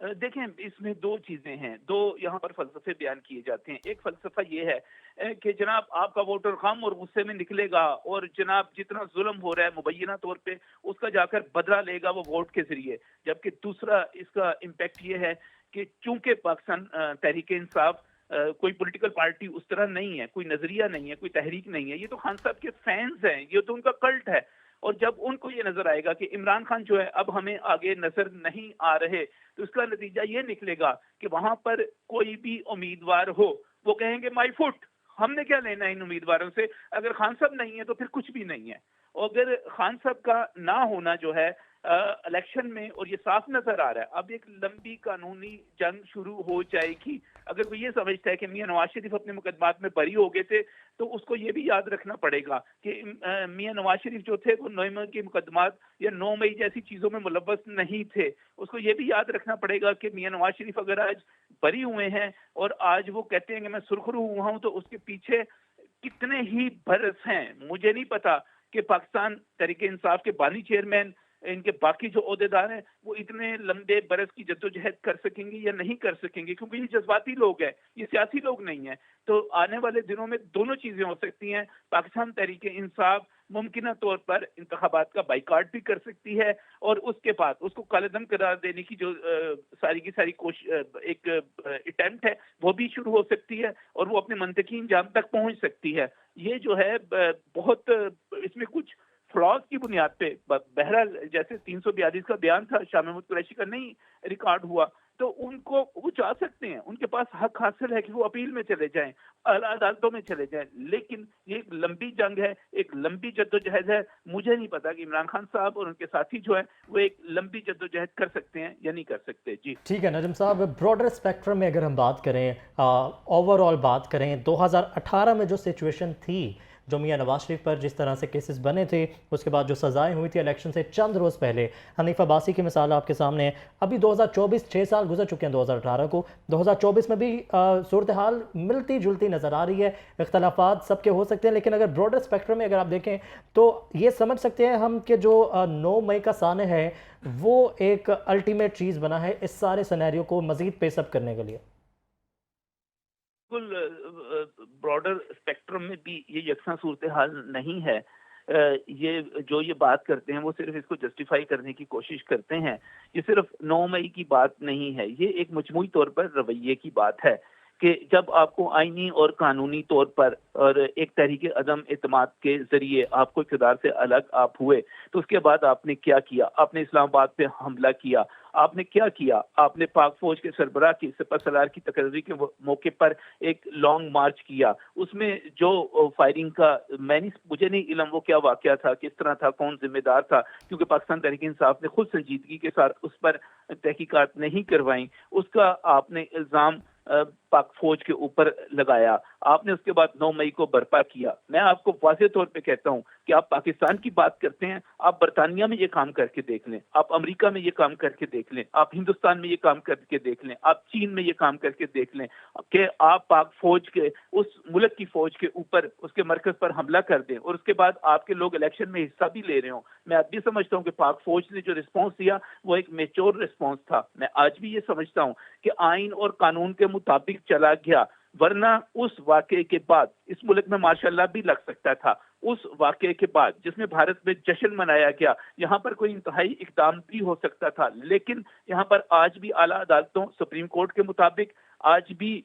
دیکھیں اس میں دو چیزیں ہیں، دو یہاں پر فلسفے بیان کیے جاتے ہیں۔ ایک فلسفہ یہ ہے کہ جناب آپ کا ووٹر غم اور غصے میں نکلے گا، اور جناب جتنا ظلم ہو رہا ہے مبینہ طور پہ اس کا جا کر بدلہ لے گا وہ ووٹ کے ذریعے۔ جبکہ دوسرا اس کا امپیکٹ یہ ہے کہ چونکہ پاکستان تحریک انصاف کوئی پولیٹیکل پارٹی اس طرح نہیں ہے، کوئی نظریہ نہیں ہے، کوئی تحریک نہیں ہے، یہ تو خان صاحب کے فینز ہیں، یہ تو ان کا کلٹ ہے۔ اور جب ان کو یہ نظر آئے گا کہ عمران خان جو ہے اب ہمیں آگے نظر نہیں آ رہے، تو اس کا نتیجہ یہ نکلے گا کہ وہاں پر کوئی بھی امیدوار ہو وہ کہیں گے مائی فٹ، ہم نے کیا لینا ہے ان امیدواروں سے، اگر خان صاحب نہیں ہے تو پھر کچھ بھی نہیں ہے۔ اور اگر خان صاحب کا نہ ہونا جو ہے الیکشن میں، اور یہ صاف نظر آ رہا ہے، اب ایک لمبی قانونی جنگ شروع ہو جائے گی۔ اگر کوئی یہ سمجھتا ہے کہ میاں نواز شریف اپنے مقدمات میں بری ہو گئے تھے، تو اس کو یہ بھی یاد رکھنا پڑے گا کہ میاں نواز شریف جو تھے وہ 9 مئی کے مقدمات یا 9 مئی جیسی چیزوں میں ملوث نہیں تھے۔ اس کو یہ بھی یاد رکھنا پڑے گا کہ میاں نواز شریف اگر آج بری ہوئے ہیں اور آج وہ کہتے ہیں کہ میں سرخرو ہوا ہوں، تو اس کے پیچھے کتنے ہی برس ہیں۔ مجھے نہیں پتا کہ پاکستان تحریک انصاف کے بانی چیئرمین، ان کے باقی جو عہدیدار ہیں، وہ اتنے لمبے برس کی جدوجہد کر سکیں گے یا نہیں کر سکیں گے، کیونکہ یہ جذباتی لوگ ہیں، یہ سیاسی لوگ نہیں ہیں۔ تو آنے والے دنوں میں دونوں چیزیں ہو سکتی ہیں۔ پاکستان تحریک انصاف ممکنہ طور پر انتخابات کا بائیکاٹ بھی کر سکتی ہے، اور اس کے بعد اس کو کالعدم قرار دینے کی جو ساری کی ساری ایک اٹیمپٹ ہے وہ بھی شروع ہو سکتی ہے، اور وہ اپنے منطقی انجام تک پہنچ سکتی ہے۔ یہ جو ہے بہت اس میں کچھ فلاز کی بنیاد پہ، بہرحال جیسے 342 کا بیان تھا شاہ محمود قریشی کا نہیں ریکارڈ ہوا، تو ان کو وہ چاہ سکتے ہیں، ان کے پاس حق حاصل ہے کہ وہ اپیل میں چلے جائیں، اعلیٰ عدالتوں میں چلے جائیں، لیکن یہ ایک لمبی جنگ ہے، ایک لمبی جدوجہد ہے۔ مجھے نہیں پتا کہ عمران خان صاحب اور ان کے ساتھی جو ہیں وہ ایک لمبی جدوجہد کر سکتے ہیں یا نہیں کر سکتے۔ جی ٹھیک ہے نجم صاحب، براڈر اسپیکٹرم میں اگر ہم بات کریں، اوور آل بات کریں، 2018 میں جو سچویشن تھی، جو میاں نواز شریف پر جس طرح سے کیسز بنے تھے، اس کے بعد جو سزائیں ہوئی تھی الیکشن سے چند روز پہلے، حنیف عباسی کی مثال آپ کے سامنے ہے۔ ابھی 2024 6 سال گزر چکے ہیں 2018 کو، 2024 میں بھی صورتحال ملتی جلتی نظر آ رہی ہے، اختلافات سب کے ہو سکتے ہیں، لیکن اگر براڈر اسپیکٹرم میں اگر آپ دیکھیں تو یہ سمجھ سکتے ہیں ہم کہ جو 9 مئی کا سانح ہے وہ ایک الٹیمیٹ چیز بنا ہے اس سارے سینیریو کو مزید پیس اپ کرنے کے لیے۔ بالکل، براڈر اسپیکٹرم میں بھی یہ یکساں صورتحال نہیں ہے۔ یہ جو یہ بات کرتے ہیں وہ صرف اس کو جسٹیفائی کرنے کی کوشش کرتے ہیں۔ یہ صرف 9 مئی کی بات نہیں ہے، یہ ایک مجموعی طور پر رویے کی بات ہے کہ جب آپ کو آئینی اور قانونی طور پر اور ایک تحریک عدم اعتماد کے ذریعے آپ کو اقتدار سے الگ آپ ہوئے، تو اس کے بعد آپ نے کیا کیا؟ آپ نے اسلام آباد پہ حملہ کیا۔ آپ نے کیا کیا؟ آپ نے پاک فوج کے سربراہ کی سپہ سالار کی تقرری کے موقع پر ایک لانگ مارچ کیا۔ اس میں جو فائرنگ کا مجھے نہیں علم وہ کیا واقعہ تھا، کس طرح تھا، کون ذمہ دار تھا، کیونکہ پاکستان تحریک انصاف نے خود سنجیدگی کے ساتھ اس پر تحقیقات نہیں کروائیں۔ اس کا آپ نے الزام پاک فوج کے اوپر لگایا۔ آپ نے اس کے بعد 9 مئی کو برپا کیا۔ میں آپ کو واضح طور پہ کہتا ہوں کہ آپ پاکستان کی بات کرتے ہیں، آپ برطانیہ میں یہ کام کر کے دیکھ لیں، آپ امریکہ میں یہ کام کر کے دیکھ لیں، آپ ہندوستان میں یہ کام کر کے دیکھ لیں، آپ چین میں یہ کام کر کے دیکھ لیں کہ آپ پاک فوج کے اس ملک کی فوج کے اوپر اس کے مرکز پر حملہ کر دیں، اور اس کے بعد آپ کے لوگ الیکشن میں حصہ بھی لے رہے ہوں۔ میں اب بھی سمجھتا ہوں کہ پاک فوج نے جو رسپانس دیا وہ ایک میچور رسپانس تھا۔ میں آج بھی یہ سمجھتا ہوں کہ آئین اور قانون کے مطابق چلا گیا، ورنہ اس واقعے کے بعد اس ملک میں ماشاء اللہ بھی لگ سکتا تھا۔ اس واقعے کے بعد جس میں بھارت میں جشن منایا گیا، یہاں پر کوئی انتہائی اقدام بھی ہو سکتا تھا، لیکن یہاں پر آج بھی اعلیٰ عدالتوں سپریم کورٹ کے مطابق، آج بھی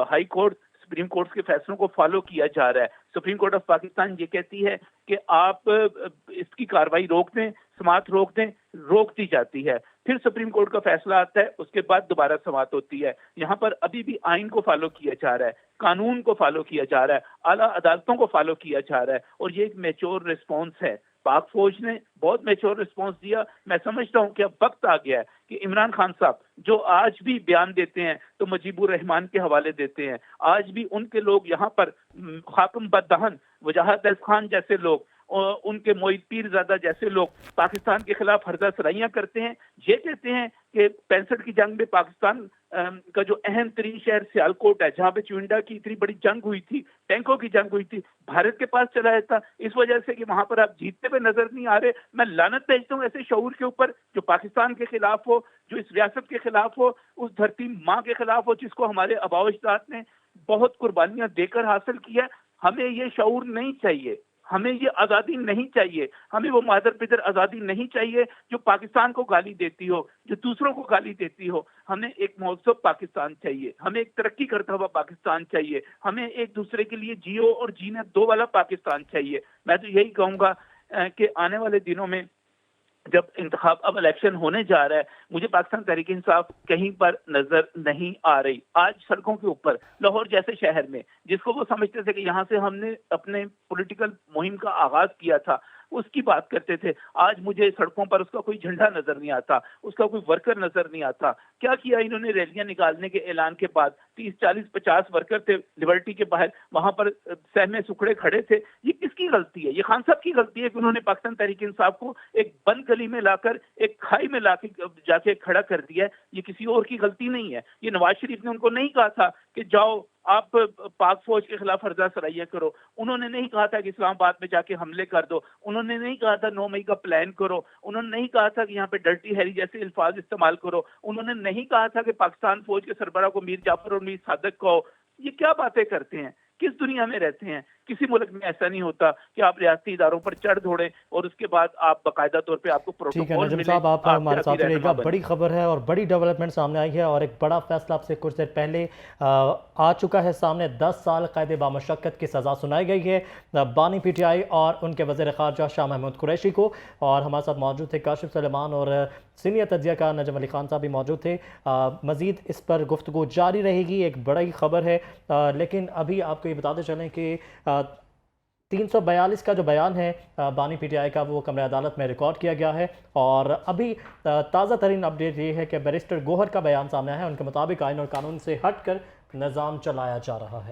ہائی کورٹ سپریم کورٹ کے فیصلوں کو فالو کیا جا رہا ہے۔ سپریم کورٹ آف پاکستان یہ کہتی ہے کہ آپ اس کی کارروائی روک دیں، سماعت روک دیں، روک دی جاتی ہے۔ پھر سپریم کورٹ کا فیصلہ آتا ہے، اس کے بعد دوبارہ سماعت ہوتی ہے۔ یہاں پر ابھی بھی آئین کو فالو کیا جا رہا ہے، قانون کو فالو کیا جا رہا ہے، اعلیٰ عدالتوں کو فالو کیا جا رہا ہے، اور یہ ایک میچور رسپانس ہے۔ پاک فوج نے بہت میچور رسپانس دیا۔ میں سمجھتا ہوں کہ اب وقت آ گیا ہے کہ عمران خان صاحب جو آج بھی بیان دیتے ہیں تو مجیب الرحمان کے حوالے دیتے ہیں، آج بھی ان کے لوگ یہاں پر خاکم بددہن وجاہت احسان خان جیسے لوگ اور ان کے معید پیر زادہ جیسے لوگ پاکستان کے خلاف ہردہ سرائیاں کرتے ہیں، یہ کہتے ہیں کہ 65 کی جنگ میں پاکستان کا جو اہم ترین شہر سیالکوٹ ہے، جہاں پہ چونڈا کی اتنی بڑی جنگ ہوئی تھی، ٹینکوں کی جنگ ہوئی تھی، بھارت کے پاس چلا جاتا اس وجہ سے کہ وہاں پر آپ جیتتے ہوئے نظر نہیں آ رہے۔ میں لعنت بھیجتا ہوں ایسے شعور کے اوپر جو پاکستان کے خلاف ہو، جو اس ریاست کے خلاف ہو، اس دھرتی ماں کے خلاف ہو جس کو ہمارے آباء و اجداد نے بہت قربانیاں دے کر حاصل کیا۔ ہمیں یہ شعور نہیں چاہیے، ہمیں یہ آزادی نہیں چاہیے، ہمیں وہ مادر پدر آزادی نہیں چاہیے جو پاکستان کو گالی دیتی ہو، جو دوسروں کو گالی دیتی ہو۔ ہمیں ایک مہذب پاکستان چاہیے، ہمیں ایک ترقی کرتا ہوا پاکستان چاہیے، ہمیں ایک دوسرے کے لیے جیو اور جینے دو والا پاکستان چاہیے۔ میں تو یہی کہوں گا کہ آنے والے دنوں میں جب انتخاب اب الیکشن ہونے جا رہا ہے، مجھے پاکستان تحریک انصاف کہیں پر نظر نہیں آ رہی۔ آج سڑکوں کے اوپر لاہور جیسے شہر میں جس کو وہ سمجھتے تھے کہ یہاں سے ہم نے اپنے پولیٹیکل مہم کا آغاز کیا تھا، اس کی بات کرتے تھے، آج مجھے سڑکوں پر اس کا کوئی جھنڈا نظر نہیں آتا، اس کا کوئی ورکر نظر نہیں آتا۔ کیا کیا انہوں نے؟ ریلیاں نکالنے کے اعلان کے بعد 30 40 50 ورکر تھے لبرٹی کے باہر، وہاں پر سہمے سکڑے کھڑے تھے۔ یہ کس کی غلطی ہے؟ یہ خان صاحب کی غلطی ہے کہ انہوں نے پاکستان تحریک انصاف کو ایک بند گلی میں لا کر، ایک کھائی میں لا کے جا کے کھڑا کر دیا ہے۔ یہ کسی اور کی غلطی نہیں ہے۔ یہ نواز شریف نے ان کو نہیں کہا تھا کہ جاؤ آپ پاک فوج کے خلاف ہرزہ سرائیہ کرو، انہوں نے نہیں کہا تھا کہ اسلام آباد میں جا کے حملے کر دو، انہوں نے نہیں کہا تھا 9 مئی کا پلان کرو، انہوں نے نہیں کہا تھا کہ یہاں پہ ڈرٹی ہیری جیسے الفاظ استعمال کرو، انہوں نے نہیں کہا تھا کہ پاکستان فوج کے سربراہ کو میر جعفر اور میر صادق کہو۔ یہ کیا باتیں کرتے ہیں؟ کس دنیا میں رہتے ہیں؟ کسی ملک میں ایسا نہیں ہوتا کہ آپ ریاستی اداروں پر چڑھ دوڑیں اور اس کے بعد آپ باقاعدہ طور پہ آپ کو ٹھیک ہے پروٹوکول نجم ملے، صاحب، آپ ہمارے ساتھ رہیے گا۔ بنے۔ بڑی خبر ہے اور بڑی ڈیولپمنٹ سامنے آئی ہے اور ایک بڑا فیصلہ آپ سے کچھ دیر پہلے آ چکا ہے سامنے۔ 10 سال قید بامشقت کی سزا سنائی گئی ہے بانی پی ٹی آئی اور ان کے وزیر خارجہ شاہ محمود قریشی کو، اور ہمارے ساتھ موجود تھے کاشف سلیمان اور سینئر تجزیہ کار نجم علی خان صاحب بھی موجود تھے۔ مزید اس پر گفتگو جاری رہے گی، ایک بڑی خبر ہے، لیکن ابھی آپ کو یہ بتاتے چلیں کہ 342 کا جو بیان ہے بانی پی ٹی آئی کا، وہ کمرہ عدالت میں ریکارڈ کیا گیا ہے، اور ابھی تازہ ترین اپڈیٹ یہ ہے کہ بیرسٹر گوہر کا بیان سامنے آیا ہے۔ ان کے مطابق آئین اور قانون سے ہٹ کر نظام چلایا جا رہا ہے۔